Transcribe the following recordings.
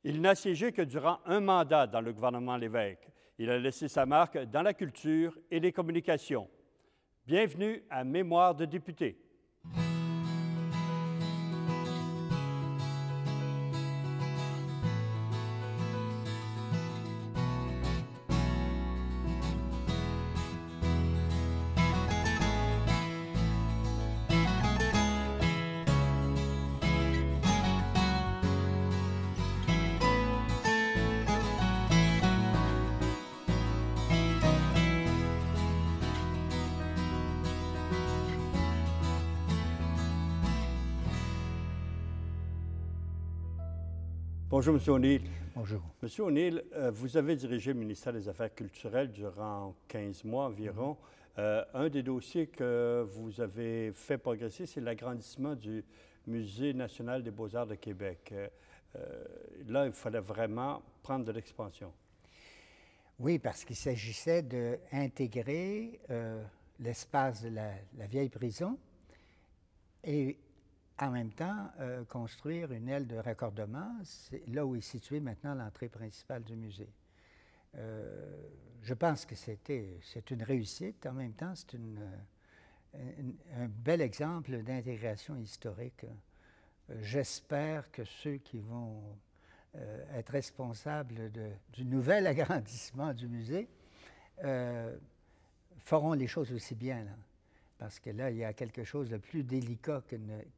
Il n'a siégé que durant un mandat dans le gouvernement Lévesque. Il a laissé sa marque dans la culture et les communications. Bienvenue à Mémoire de député. Bonjour, M. O'Neill. Bonjour. M. O'Neill, vous avez dirigé le ministère des Affaires culturelles durant 15 mois environ. Un des dossiers que vous avez fait progresser, c'est l'agrandissement du Musée national des beaux-arts de Québec. Là, il fallait vraiment prendre de l'expansion. Oui, parce qu'il s'agissait d'intégrer l'espace de la vieille prison et en même temps construire une aile de raccordement, c'est là où est située maintenant l'entrée principale du musée. Je pense que c'est une réussite. En même temps, c'est un bel exemple d'intégration historique. J'espère que ceux qui vont être responsables du nouvel agrandissement du musée feront les choses aussi bien, là. Parce que là, il y a quelque chose de plus délicat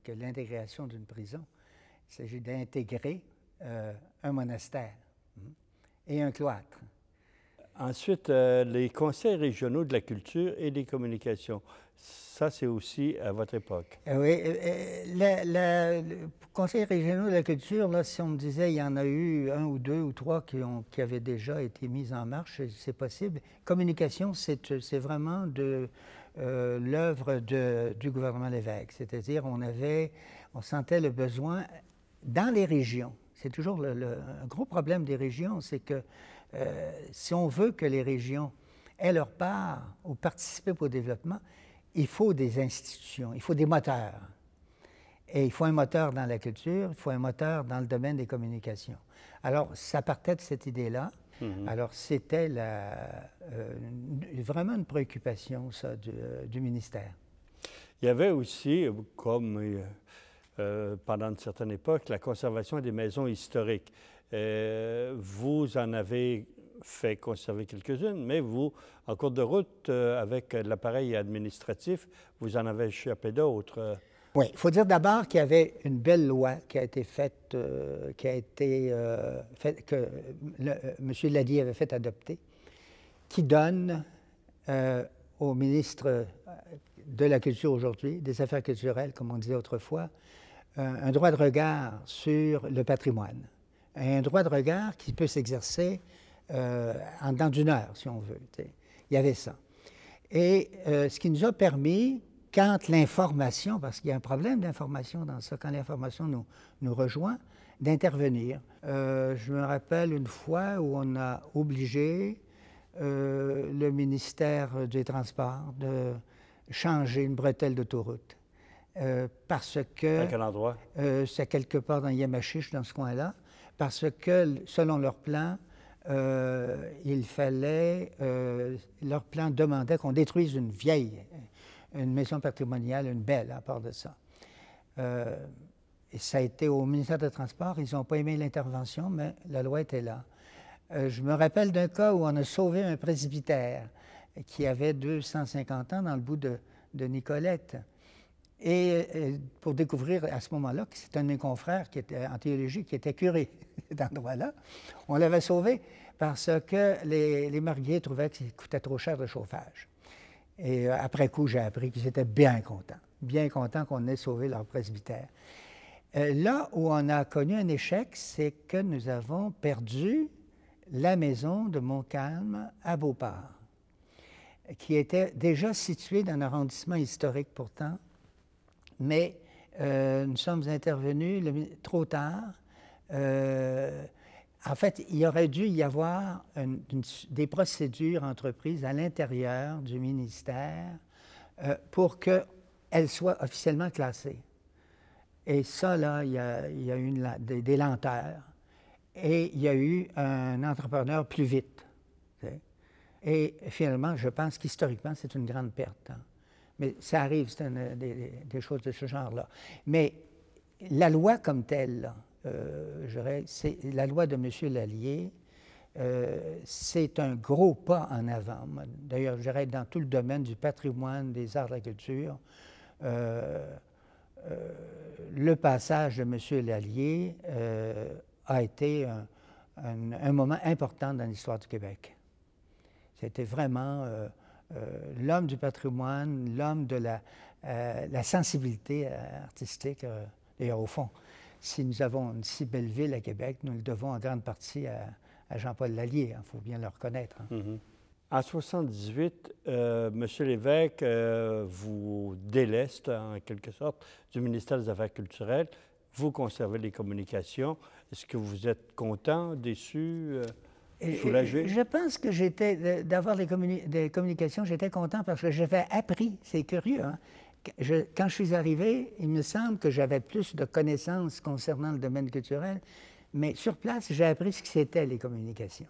que l'intégration d'une prison. Il s'agit d'intégrer un monastère et un cloître. Ensuite, les conseils régionaux de la culture et des communications. Ça, c'est aussi à votre époque. Oui, le conseil régional de la culture, là, si on me disait il y en a eu un ou deux ou trois qui avaient déjà été mis en marche, c'est possible. Communication, c'est vraiment l'œuvre du gouvernement Lévesque. C'est-à-dire, on sentait le besoin dans les régions. C'est toujours un gros problème des régions, c'est que si on veut que les régions aient leur part ou participent au développement, il faut des institutions, il faut des moteurs. Et il faut un moteur dans la culture, il faut un moteur dans le domaine des communications. Alors, ça partait de cette idée-là. Alors, c'était vraiment une préoccupation, ça, du ministère. Il y avait aussi, comme pendant une certaine époque, la conservation des maisons historiques. Vous en avez fait conserver quelques-unes, mais vous, en cours de route, avec l'appareil administratif, vous en avez échappé d'autres. Oui, il faut dire d'abord qu'il y avait une belle loi qui a été faite, que M. Lallier avait fait adopter, qui donne au ministre de la Culture aujourd'hui, des Affaires culturelles, comme on disait autrefois, un droit de regard sur le patrimoine. Un droit de regard qui peut s'exercer en dedans d'une heure, si on veut. T'sais. Il y avait ça. Et ce qui nous a permis, quand l'information, parce qu'il y a un problème d'information dans ça, quand l'information nous rejoint, d'intervenir. Je me rappelle une fois où on a obligé le ministère des Transports de changer une bretelle d'autoroute. Parce que... À quel endroit? C'est quelque part dans Yamachiche, dans ce coin-là. Parce que, selon leur plan, il fallait... leur plan demandait qu'on détruise une maison patrimoniale, une belle, à part de ça. Et ça a été au ministère des Transports, ils n'ont pas aimé l'intervention, mais la loi était là. Je me rappelle d'un cas où on a sauvé un presbytère qui avait 250 ans dans le bout de Nicolette. Et pour découvrir à ce moment-là que c'est un de mes confrères qui était en théologie, qui était curé dans l'endroit-là, on l'avait sauvé parce que les mariés trouvaient que ça coûtait trop cher de chauffage. Et après coup, j'ai appris qu'ils étaient bien contents qu'on ait sauvé leur presbytère. Là où on a connu un échec, c'est que nous avons perdu la maison de Montcalm à Beauport, qui était déjà située dans un arrondissement historique pourtant, mais nous sommes intervenus trop tard. En fait, il aurait dû y avoir des procédures entreprises à l'intérieur du ministère pour qu'elles soient officiellement classées. Et ça, là, il y a eu des lenteurs. et il y a eu un entrepreneur plus vite. Et finalement, je pense qu'historiquement, c'est une grande perte. Hein. Mais ça arrive, c'est des choses de ce genre-là. Mais la loi comme telle, là, je dirais, c'est la loi de M. Lallier, c'est un gros pas en avant. D'ailleurs, je dirais, dans tout le domaine du patrimoine, des arts de la culture, le passage de M. Lallier a été un moment important dans l'histoire du Québec. C'était vraiment l'homme du patrimoine, l'homme de la sensibilité artistique. D'ailleurs, au fond, si nous avons une si belle ville à Québec, nous le devons en grande partie à Jean-Paul Lallier, il faut bien le reconnaître. Hein. Mm-hmm. En 1978, M. Lévesque vous déleste, en quelque sorte, du ministère des Affaires culturelles. Vous conservez les communications. Est-ce que vous êtes content, déçu, soulagé? Je pense que d'avoir des communications, j'étais content parce que j'avais appris, c'est curieux, hein? Quand je suis arrivé, il me semble que j'avais plus de connaissances concernant le domaine culturel, mais sur place, j'ai appris ce que c'était les communications.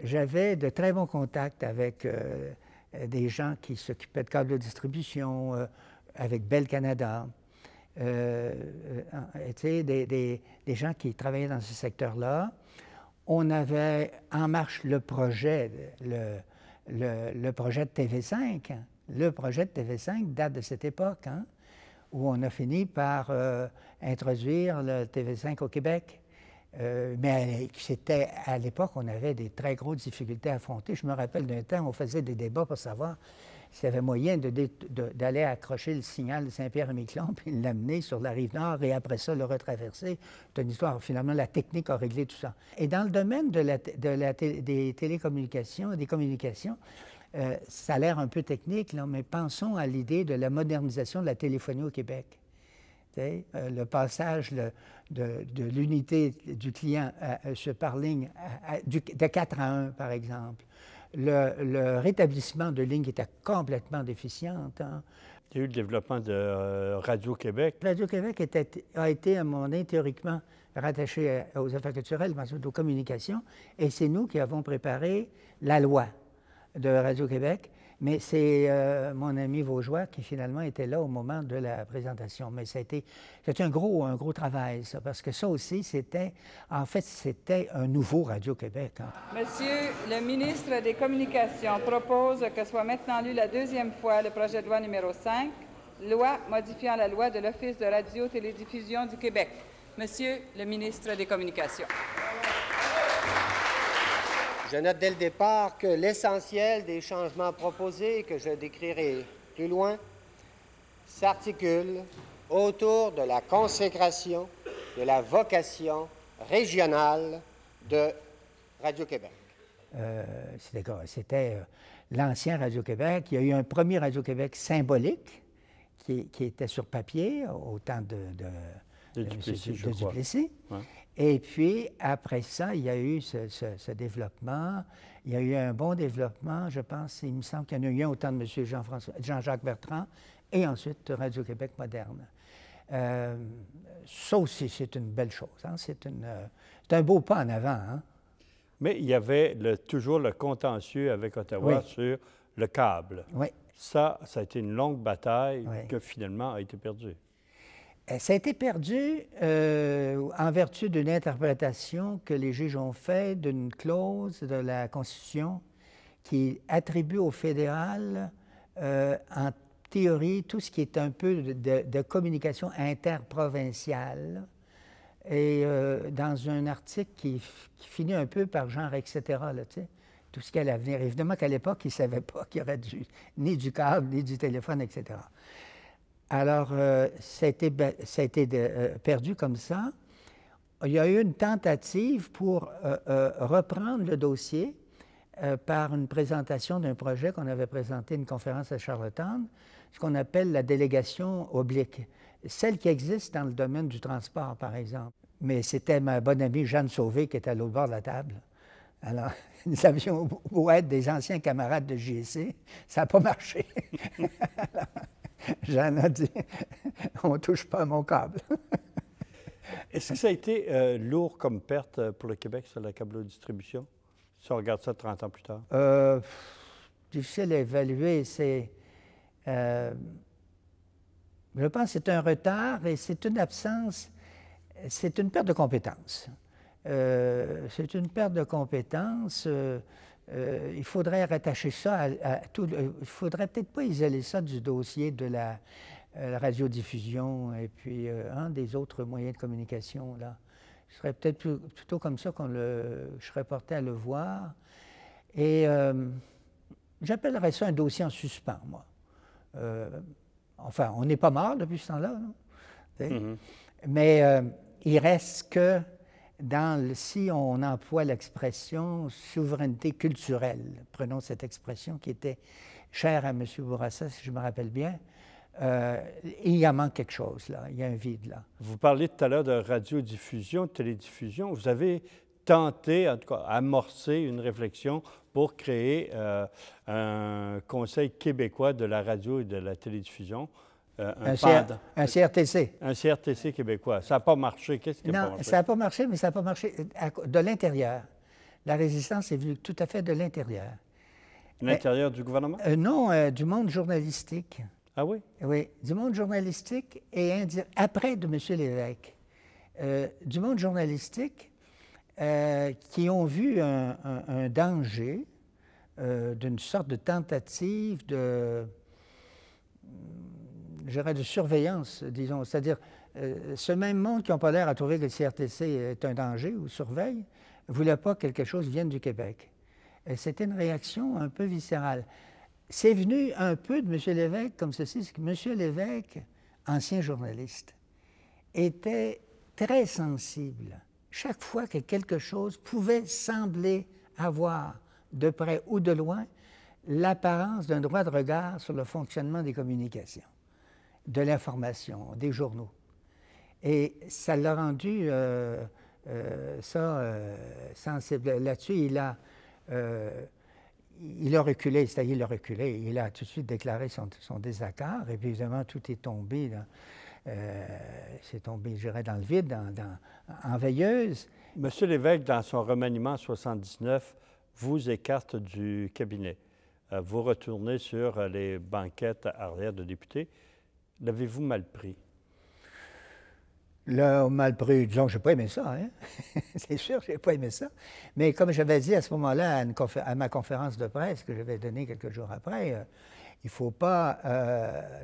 J'avais de très bons contacts avec des gens qui s'occupaient de câbles de distribution, avec Bell Canada, des gens qui travaillaient dans ce secteur-là. On avait en marche le projet de TV5. Le projet de TV5 date de cette époque, hein, où on a fini par introduire le TV5 au Québec. Mais c'était à l'époque, on avait des très grosses difficultés à affronter. Je me rappelle d'un temps, on faisait des débats pour savoir s'il y avait moyen d'aller accrocher le signal de Saint-Pierre-et-Miquelon puis l'amener sur la rive nord et après ça le retraverser. C'est une histoire, finalement, la technique a réglé tout ça. Et dans le domaine des télécommunications, des communications, ça a l'air un peu technique, là, mais pensons à l'idée de la modernisation de la téléphonie au Québec. Le passage de l'unité du client sur par ligne de 4 à 1, par exemple. Le rétablissement de lignes qui était complètement déficiente. Hein. Il y a eu le développement de Radio-Québec. Radio-Québec a été, à un moment donné, théoriquement rattaché aux affaires culturelles, aux communications, et c'est nous qui avons préparé la loi de Radio-Québec, mais c'est mon ami Vaugeois qui finalement était là au moment de la présentation. Mais c'était un gros travail, ça, parce que ça aussi, c'était un nouveau Radio-Québec. Hein. Monsieur le ministre des Communications propose que soit maintenant lu la deuxième fois le projet de loi numéro 5, loi modifiant la loi de l'Office de radio-télédiffusion du Québec. Monsieur le ministre des Communications. Je note dès le départ que l'essentiel des changements proposés, que je décrirai plus loin, s'articule autour de la consécration de la vocation régionale de Radio-Québec. C'était l'ancien Radio-Québec. Il y a eu un premier Radio-Québec symbolique qui était sur papier au temps de Duplessis. Ouais. Et puis, après ça, il y a eu ce développement. Il y a eu un bon développement, je pense. Il me semble qu'il y en a eu un au temps de M. Jean-Jacques Bertrand et ensuite Radio-Québec moderne. Ça aussi, c'est une belle chose. Hein? C'est un beau pas en avant. Hein? Mais il y avait toujours le contentieux avec Ottawa sur le câble. Oui. Ça a été une longue bataille qui finalement a été perdue. Ça a été perdu en vertu d'une interprétation que les juges ont faite d'une clause de la Constitution qui attribue au fédéral, en théorie, tout ce qui est un peu de communication interprovinciale. Et dans un article qui finit un peu par genre, etc., là, tu sais, tout ce qui allait venir. Évidemment qu'à l'époque, ils ne savaient pas qu'il y aurait ni du câble, ni du téléphone, etc. Alors, ça a été perdu comme ça. Il y a eu une tentative pour reprendre le dossier par une présentation d'un projet qu'on avait présenté à une conférence à Charlottetown, ce qu'on appelle la délégation oblique, celle qui existe dans le domaine du transport, par exemple. Mais c'était ma bonne amie Jeanne Sauvé qui était à l'autre bord de la table. Alors, nous avions beau être des anciens camarades de JSC, ça n'a pas marché. Alors, Jeanne a dit « On ne touche pas à mon câble ». Est-ce que ça a été lourd comme perte pour le Québec sur la câblodistribution, si on regarde ça 30 ans plus tard? Difficile à évaluer. Je pense que c'est un retard et c'est une absence, c'est une perte de compétences. C'est une perte de compétences. Il faudrait rattacher ça à tout. Il ne faudrait peut-être pas isoler ça du dossier de la radiodiffusion et puis des autres moyens de communication. Là. Ce serait peut-être plutôt comme ça je serais porté à le voir. Et j'appellerais ça un dossier en suspens, moi. Enfin, on n'est pas mort depuis ce temps-là. Mais il reste que si on emploie l'expression souveraineté culturelle, prenons cette expression qui était chère à M. Bourassa, si je me rappelle bien, il y en manque quelque chose, là. Il y a un vide, là. Vous parliez tout à l'heure de radiodiffusion, de télédiffusion. Vous avez tenté, en tout cas, amorcer une réflexion pour créer un Conseil québécois de la radio et de la télédiffusion. Un CRTC. Un CRTC québécois. Ça n'a pas marché. Qu'est-ce qui n'a pas marché? Non, ça n'a pas marché, mais ça n'a pas marché de l'intérieur. La résistance est venue tout à fait de l'intérieur. L'intérieur du gouvernement? Non, du monde journalistique. Ah oui? Oui, du monde journalistique et après de M. Lévesque. Du monde journalistique qui ont vu un danger d'une sorte de tentative de surveillance, disons. C'est-à-dire, ce même monde qui n'ont pas l'air à trouver que le CRTC est un danger ou surveille, ne voulait pas que quelque chose vienne du Québec. C'était une réaction un peu viscérale. C'est venu un peu de M. Lévesque comme ceci, c'est que M. Lévesque, ancien journaliste, était très sensible. Chaque fois que quelque chose pouvait sembler avoir, de près ou de loin, l'apparence d'un droit de regard sur le fonctionnement des communications, de l'information, des journaux. Et ça l'a rendu sensible. Là-dessus, il a reculé, c'est-à-dire il a reculé. Il a tout de suite déclaré son désaccord. Et puis, évidemment, tout est tombé, c'est tombé, je dirais, dans le vide, en veilleuse. M. Lévesque, dans son remaniement en 1979, vous écarte du cabinet. Vous retournez sur les banquettes arrière de députés. L'avez-vous mal pris? Là, mal pris, disons que je n'ai pas aimé ça, hein? C'est sûr que je n'ai pas aimé ça. Mais comme j'avais dit à ce moment-là, à ma conférence de presse que j'avais donnée quelques jours après, il ne faut pas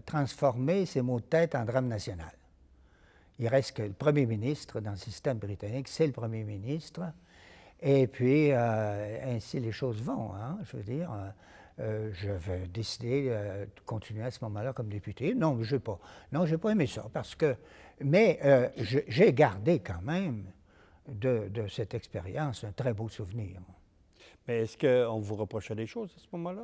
transformer ces mots de tête en drame national. Il reste que le premier ministre dans le système britannique, c'est le premier ministre. Et puis, ainsi les choses vont, hein? Je veux dire... je vais décider de continuer à ce moment-là comme député. Non, je n'ai pas aimé ça, mais j'ai gardé quand même de cette expérience un très beau souvenir. Mais est-ce qu'on vous reprochait des choses à ce moment-là?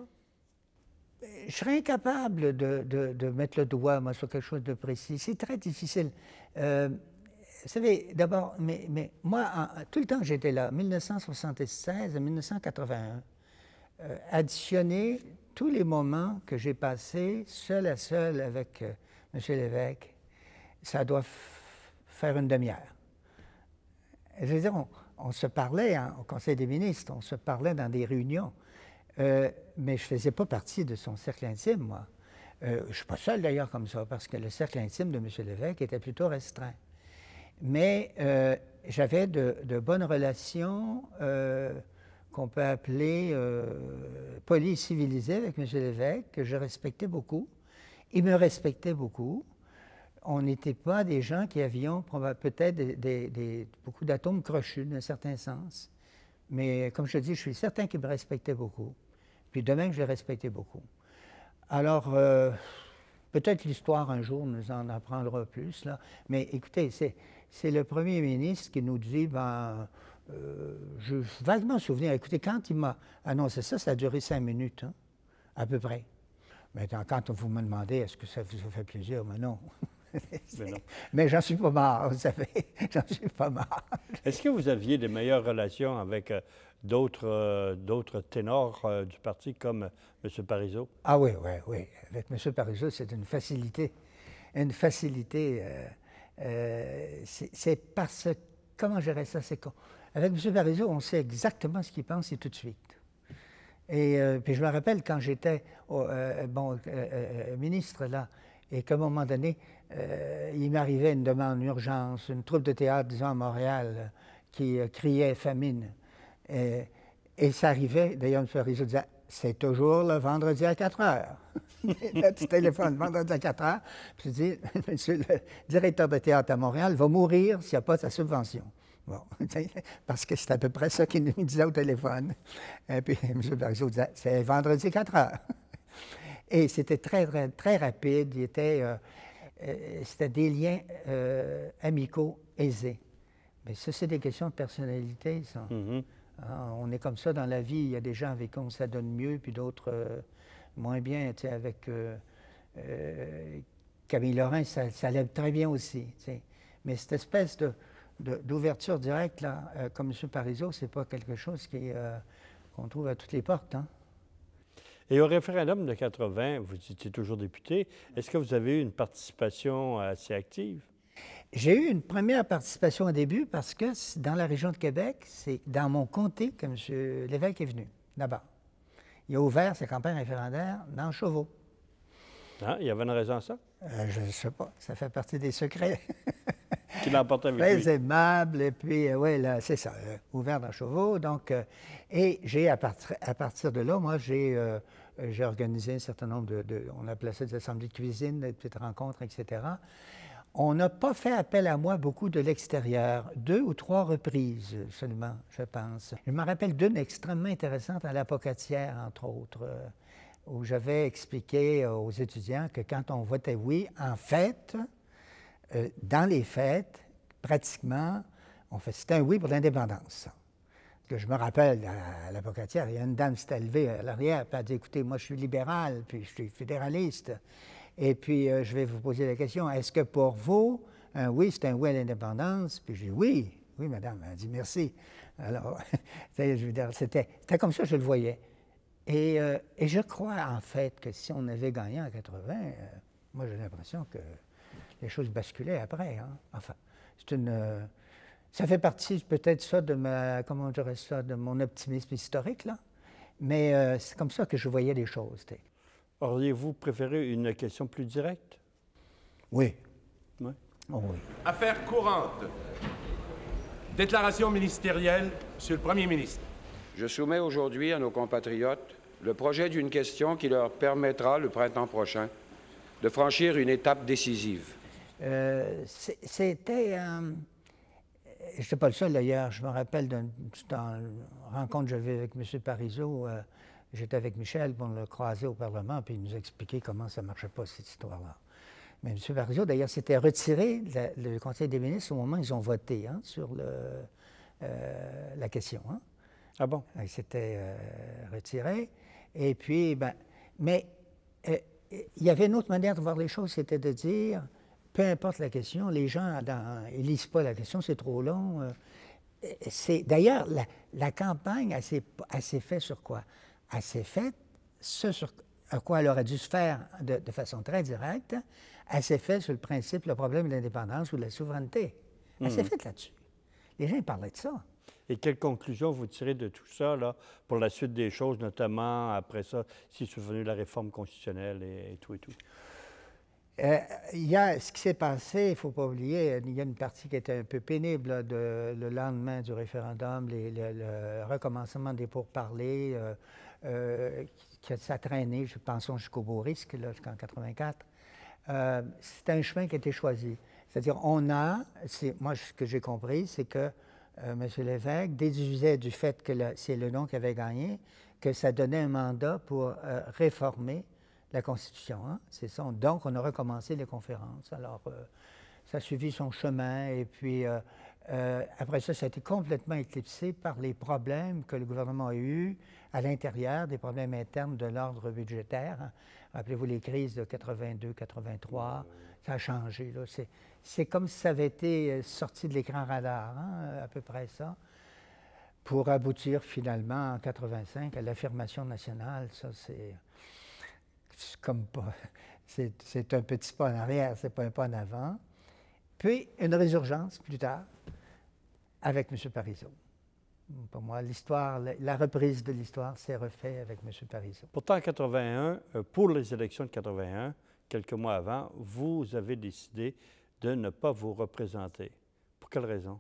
Je serais incapable de mettre le doigt, moi, sur quelque chose de précis. C'est très difficile. Vous savez, d'abord, mais moi, tout le temps que j'étais là, 1976 à 1981, additionner tous les moments que j'ai passés seul à seul avec M. Lévesque, ça doit faire une demi-heure. Je veux dire, on se parlait au Conseil des ministres, on se parlait dans des réunions, mais je ne faisais pas partie de son cercle intime, moi. Je ne suis pas seul d'ailleurs comme ça, parce que le cercle intime de M. Lévesque était plutôt restreint. Mais j'avais de bonnes relations qu'on peut appeler polies civilisées avec M. Lévesque, que je respectais beaucoup. Il me respectait beaucoup. On n'était pas des gens qui avions peut-être beaucoup d'atomes crochus, d'un certain sens. Mais comme je dis, je suis certain qu'il me respectait beaucoup. Puis de même, je le respectais beaucoup. Alors, peut-être l'histoire, un jour, nous en apprendra plus, là. Mais écoutez, c'est le premier ministre qui nous dit, je vaguement souvenir, écoutez, quand il m'a annoncé ça, ça a duré 5 minutes, hein, à peu près. Maintenant, quand vous me demandez, est-ce que ça vous fait plaisir? Mais non. Mais j'en suis pas mort, vous savez. J'en suis pas mort. Est-ce que vous aviez des meilleures relations avec d'autres ténors du parti comme M. Parizeau? Ah oui. Avec M. Parizeau, c'est une facilité c'est parce que, comment gérer ça? C'est avec M. Parizeau, on sait exactement ce qu'il pense et tout de suite. Et puis je me rappelle quand j'étais ministre là, et qu'à un moment donné, il m'arrivait une demande d'urgence, une troupe de théâtre, disons, à Montréal, qui criait famine. Et ça arrivait, d'ailleurs, M. Parizeau disait, c'est toujours le vendredi à 4 heures. Là, tu téléphones vendredi à 4 heures, puis tu dis, monsieur le directeur de théâtre à Montréal va mourir s'il n'y a pas de sa subvention. Bon, parce que c'est à peu près ça qu'il nous disait au téléphone. Et puis M. Parizeau disait, c'est vendredi 4 heures. Et c'était très, très, très rapide. C'était des liens amicaux aisés. Mais ça, c'est des questions de personnalité, ça. Mm-hmm. On est comme ça dans la vie. Il y a des gens avec qui ça donne mieux, puis d'autres moins bien. Tu sais, avec Camille Lorrain, ça allait très bien aussi. Tu sais. Mais cette espèce d'ouverture directe, là, comme M. Parizeau, c'est pas quelque chose qu'on trouve à toutes les portes. Hein? Et au référendum de 80, vous étiez toujours député. Est-ce que vous avez eu une participation assez active? J'ai eu une première participation au début parce que dans la région de Québec, c'est dans mon comté que M. Lévesque est venu, là-bas. Il a ouvert sa campagne référendaire dans Chauveau. Ah, il y avait une raison à ça? Je ne sais pas. Ça fait partie des secrets. Qui l'emporte avec lui. Très aimable, et puis, oui, là, c'est ça, ouvert dans Chauveau. Donc, et j'ai, à partir de là, moi, j'ai organisé un certain nombre on appelait ça des assemblées de cuisine, des petites rencontres, etc. On n'a pas fait appel à moi beaucoup de l'extérieur, 2 ou 3 reprises seulement, je pense. Je me rappelle d'une extrêmement intéressante à l'Apocatière, entre autres, où j'avais expliqué aux étudiants que quand on votait oui, en fait, dans les fêtes, pratiquement, c'était un oui pour l'indépendance. Que je me rappelle, à l'Apocatière, il y a une dame qui s'était levée à l'arrière, puis elle a dit, écoutez, moi je suis libéral, puis je suis fédéraliste. Et puis, je vais vous poser la question, est-ce que pour vous, un oui, c'est un oui à l'indépendance? Puis j'ai dit, oui, madame. Elle a dit, merci. Alors, je veux dire, c'était comme ça que je le voyais. Et je crois, en fait, que si on avait gagné en 80, moi, j'ai l'impression que les choses basculaient après. Hein? Enfin, ça fait partie peut-être ça de de mon optimisme historique, là. Mais c'est comme ça que je voyais les choses. Auriez-vous préféré une question plus directe? Oui. Oui. Oh, oui. Affaire courante. Déclaration ministérielle, Monsieur le Premier ministre. Je soumets aujourd'hui à nos compatriotes le projet d'une question qui leur permettra, le printemps prochain, de franchir une étape décisive. C'était... je n'étais pas le seul, d'ailleurs. Je me rappelle dans une rencontre que j'avais avec M. Parizeau. J'étais avec Michel pour le croiser au Parlement, puis il nous expliquait comment ça ne marchait pas, cette histoire-là. Mais M. Parizeau, d'ailleurs, s'était retiré le Conseil des ministres au moment où ils ont voté sur la question. Hein? Ah bon? Il s'était retiré. Et puis, mais il y avait une autre manière de voir les choses, c'était de dire, peu importe la question, les gens ne lisent pas la question, c'est trop long. D'ailleurs, la campagne, elle s'est faite sur quoi? Elle s'est faite, ce sur quoi elle aurait dû se faire de façon très directe, elle s'est faite sur le principe, le problème de l'indépendance ou de la souveraineté. Elle s'est faite là-dessus. Les gens parlaient de ça. Et quelles conclusions vous tirez de tout ça, là, pour la suite des choses, notamment après ça, si c'est venu la réforme constitutionnelle et tout et tout? Il y a ce qui s'est passé, il ne faut pas oublier, il y a une partie qui était un peu pénible, là, le lendemain du référendum, le recommencement des pourparlers, qui a traîné, je pense, jusqu'au beau risque, jusqu'en 84. C'est un chemin qui a été choisi. C'est-à-dire, moi, ce que j'ai compris, c'est que M. Lévesque déduisait du fait que c'est le non qui avait gagné, que ça donnait un mandat pour réformer la Constitution. Hein? C'est ça. Donc, on a recommencé les conférences. Alors, ça a suivi son chemin. Et puis, après ça, ça a été complètement éclipsé par les problèmes que le gouvernement a eus à l'intérieur, des problèmes internes de l'ordre budgétaire. Hein? Rappelez-vous les crises de 82, 83. Ça a changé. Là. C'est comme si ça avait été sorti de l'écran radar, hein? À peu près ça, pour aboutir finalement en 85 à l'affirmation nationale. Ça, c'est comme pas... C'est un petit pas en arrière, c'est pas un pas en avant. Puis, une résurgence plus tard avec M. Parizeau. Pour moi, l'histoire, la reprise de l'histoire s'est refaite avec M. Parizeau. Pourtant, en 81, pour les élections de 81, quelques mois avant, vous avez décidé de ne pas vous représenter. Pour quelle raison?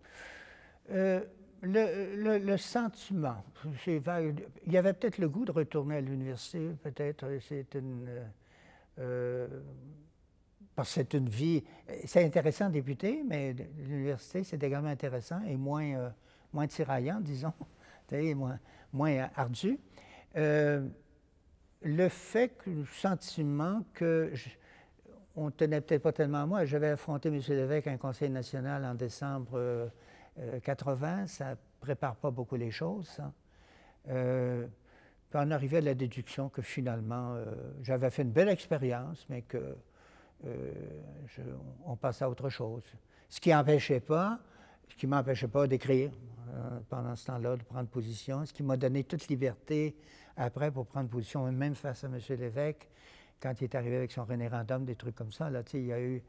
Le sentiment, il y avait peut-être le goût de retourner à l'université, peut-être, parce que c'est une vie, c'est intéressant de débuter, mais l'université, c'est également intéressant et moins tiraillant, disons, moins ardu. Le fait que le sentiment que on ne tenait peut-être pas tellement à moi, j'avais affronté M. Lévesque à un conseil national en décembre 80, ça ne prépare pas beaucoup les choses, ça. Puis on arrivait à la déduction que finalement, j'avais fait une belle expérience, mais que on passe à autre chose. Ce qui m'empêchait pas d'écrire pendant ce temps-là, de prendre position, ce qui m'a donné toute liberté après pour prendre position, même face à M. Lévesque, quand il est arrivé avec son référendum, des trucs comme ça, là, il y a eu...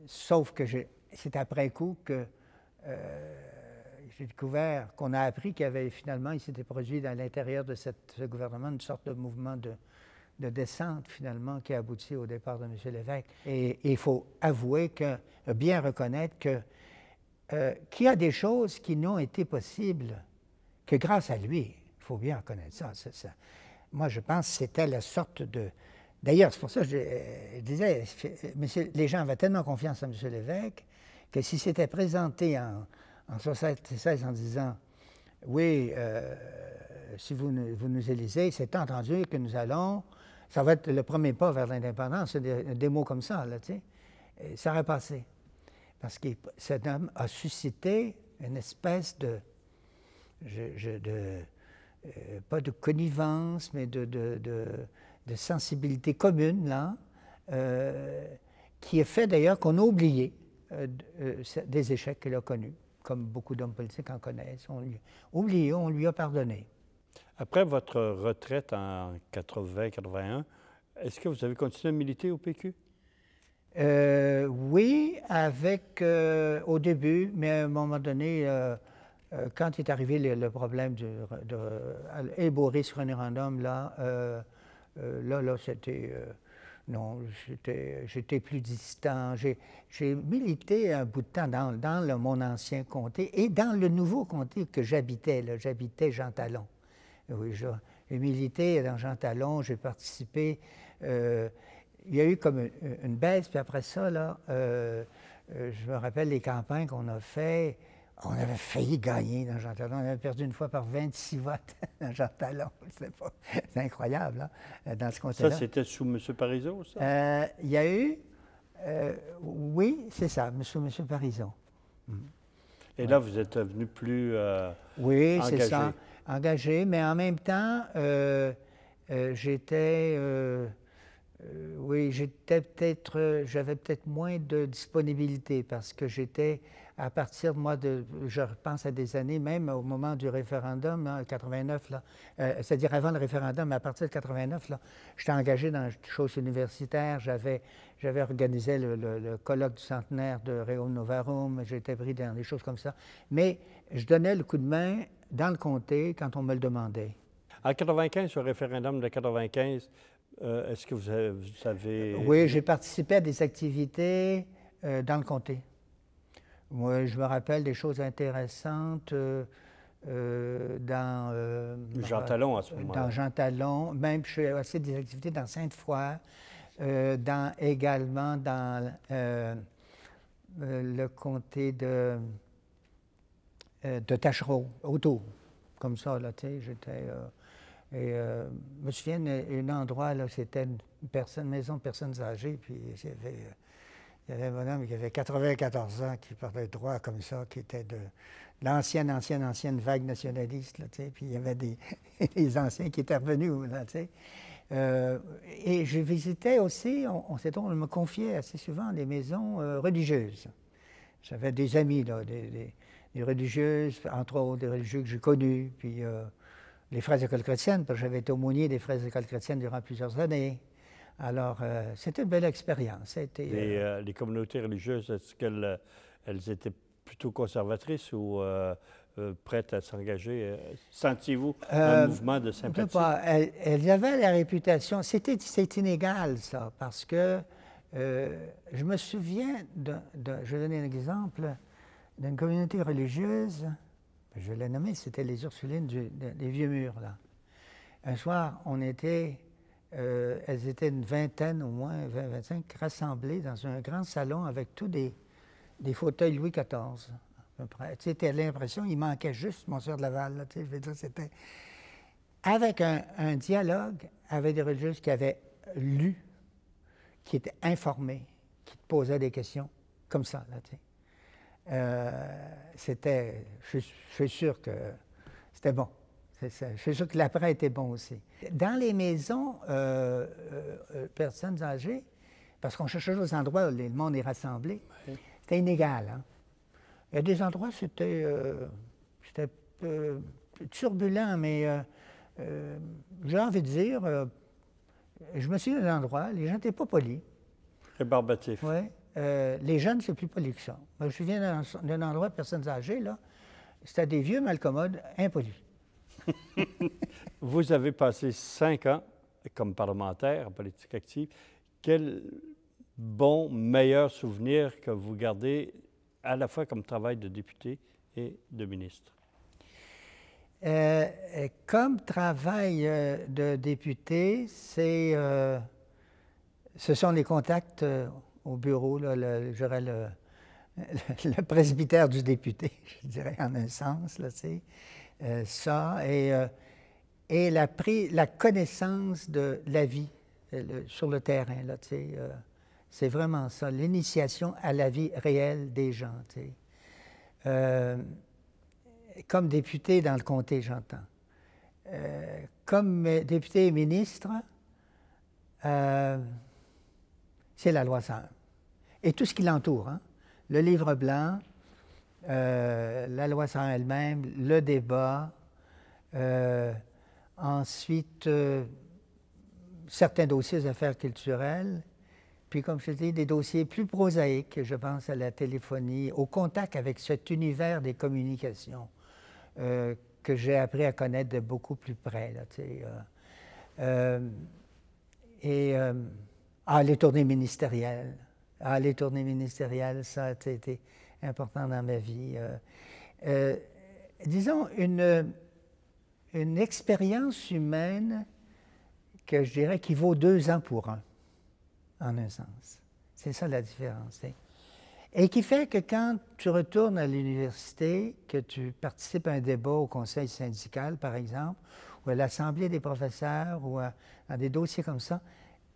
sauf que c'est après coup que j'ai découvert, qu'on a appris qu'il y avait finalement, il s'était produit à l'intérieur de ce gouvernement une sorte de mouvement de descente, finalement, qui a abouti au départ de M. Lévesque. Et il faut avouer bien reconnaître qu'il y a des choses qui n'ont été possibles que grâce à lui. Il faut bien reconnaître ça. Moi, je pense que c'était la sorte de... D'ailleurs, c'est pour ça que je disais, les gens avaient tellement confiance en M. Lévesque que s'il s'était présenté en 1976 en disant « Oui, si vous nous élisez, c'est entendu que nous allons... » Ça va être le premier pas vers l'indépendance, des mots comme ça, là, tu sais. Ça aurait passé. Parce que cet homme a suscité une espèce pas de connivence, mais de sensibilité commune, là, qui est fait d'ailleurs qu'on a oublié des échecs qu'il a connus, comme beaucoup d'hommes politiques en connaissent. On lui a pardonné. Après votre retraite en 80-81, est-ce que vous avez continué à militer au PQ? Oui, au début, mais à un moment donné, quand est arrivé le problème élaborer ce référendum, là, c'était... non, j'étais plus distant. J'ai milité un bout de temps dans mon ancien comté et dans le nouveau comté que j'habitais. J'habitais Jean Talon. Oui, j'ai milité dans Jean Talon, j'ai participé. Il y a eu comme une baisse, puis après ça, là, je me rappelle les campagnes qu'on a faites. On avait failli gagner dans Jean Talon. On avait perdu une fois par 26 votes dans Jean Talon. C'est incroyable, là, dans ce comté-là. Ça, c'était sous M. Parizeau, ça? Il y a eu... oui, c'est ça, sous M. Parizeau. Et là, vous êtes devenu plus oui, engagé. C'est ça, engagé, mais en même temps, j'avais peut-être moins de disponibilité parce que j'étais, à partir je repense à des années, même au moment du référendum, en 89, là, c'est-à-dire avant le référendum, mais à partir de 89, là, j'étais engagé dans des choses universitaires, j'avais organisé le colloque du centenaire de Rerum Novarum, j'étais pris dans des choses comme ça, mais je donnais le coup de main dans le comté quand on me le demandait. En 95, sur le référendum de 95, est-ce que vous avez... Oui, j'ai participé à des activités dans le comté. Moi, je me rappelle des choses intéressantes dans... Jean Talon, à ce moment-là. Dans Jean Talon. Même, je fais aussi des activités dans Sainte-Foy, également dans le comté de Taschereau, autour, comme ça, là, tu sais, j'étais... Et je me souviens d'un endroit, là, c'était une maison de personnes âgées, puis il y avait un bonhomme qui avait 94 ans, qui parlait droit comme ça, qui était de l'ancienne vague nationaliste, là, tu sais, puis il y avait des anciens qui étaient revenus, là, tu sais. Et je visitais aussi, on me confiait assez souvent des maisons religieuses. J'avais des amis, là, des religieuses, entre autres, des religieux que j'ai connus, puis... les Frères écoles chrétiennes, parce que j'avais été aumônier des Frères écoles chrétiennes durant plusieurs années. Alors, c'était une belle expérience. Les communautés religieuses, est-ce qu'elles étaient plutôt conservatrices ou prêtes à s'engager? Sentiez-vous un mouvement de sympathie? Elles avaient la réputation, c'est inégal ça, parce que je me souviens, je vais donner un exemple, d'une communauté religieuse, je l'ai nommée, c'était les Ursulines des Vieux-Murs, là. Un soir, on était, elles étaient une vingtaine au moins, 20-25, rassemblées dans un grand salon avec tous des fauteuils Louis XIV, à peu près. Tu sais, tu as l'impression qu'il manquait juste Monseigneur de Laval, là, tu sais, je veux dire, c'était... Avec un dialogue avec des religieuses qui avaient lu, qui étaient informées, qui te posaient des questions, comme ça, là, tu sais. C'était... Je suis sûr que c'était bon. Je suis sûr que l'après était bon aussi. Dans les maisons, personnes âgées, parce qu'on cherchait aux endroits où le monde est rassemblé, c'était inégal. Hein? Il y a des endroits, c'était turbulent, mais j'ai envie de dire, je me souviens d'un endroit, les gens n'étaient pas polis. Rébarbatifs. Oui. Les jeunes, c'est plus poli que ça. Je me souviens d'un endroit de personnes âgées, là, c'était des vieux malcommodes impolis. Vous avez passé 5 ans comme parlementaire en politique active. Quel bon, meilleur souvenir que vous gardez à la fois comme travail de député et de ministre? Comme travail de député, ce sont les contacts au bureau, là, le presbytère du député, je dirais, en un sens, là, tu sais. Ça, et la connaissance de la vie sur le terrain, là, tu sais, c'est vraiment ça, l'initiation à la vie réelle des gens, tu sais. Comme député dans le comté, j'entends. Comme député et ministre, c'est la loi 101. Et tout ce qui l'entoure, hein? Le livre blanc, la loi 101 elle-même, le débat, ensuite certains dossiers affaires culturelles, puis comme je dis, des dossiers plus prosaïques, je pense à la téléphonie, au contact avec cet univers des communications que j'ai appris à connaître de beaucoup plus près, là, tu sais, les tournées ministérielles. Les tournées ministérielles, ça a été important dans ma vie. Disons, une expérience humaine que je dirais qui vaut 2 ans pour un, en un sens. C'est ça la différence. Hein? Et qui fait que quand tu retournes à l'université, que tu participes à un débat au conseil syndical, par exemple, ou à l'assemblée des professeurs, ou dans des dossiers comme ça,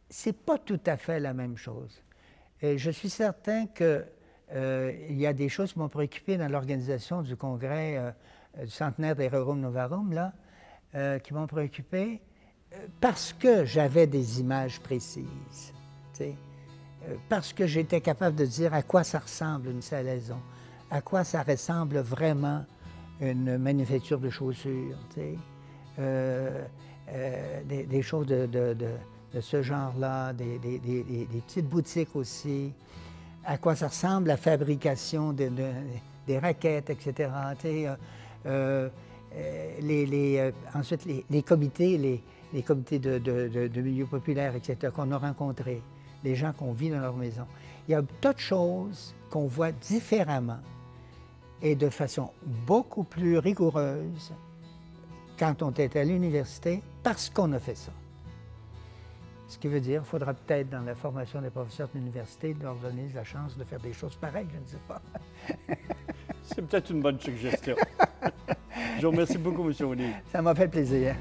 c'est pas tout à fait la même chose. Et je suis certain que il y a des choses qui m'ont préoccupé dans l'organisation du congrès du centenaire des Rerum Novarum, là, qui m'ont préoccupé parce que j'avais des images précises, tu sais, parce que j'étais capable de dire à quoi ça ressemble une salaison, à quoi ça ressemble vraiment une manufacture de chaussures, tu sais, des choses de ce genre-là, des petites boutiques aussi, à quoi ça ressemble la fabrication des raquettes, etc. Ensuite, les comités, les comités de milieu populaire, etc., qu'on a rencontrés, les gens qu'on vit dans leur maison. Il y a tas de choses qu'on voit différemment et de façon beaucoup plus rigoureuse quand on était à l'université parce qu'on a fait ça. Ce qui veut dire qu'il faudra peut-être, dans la formation des professeurs de l'université, leur donner la chance de faire des choses pareilles, je ne sais pas. C'est peut-être une bonne suggestion. Je vous remercie beaucoup, M. O'Neill. Ça m'a fait plaisir.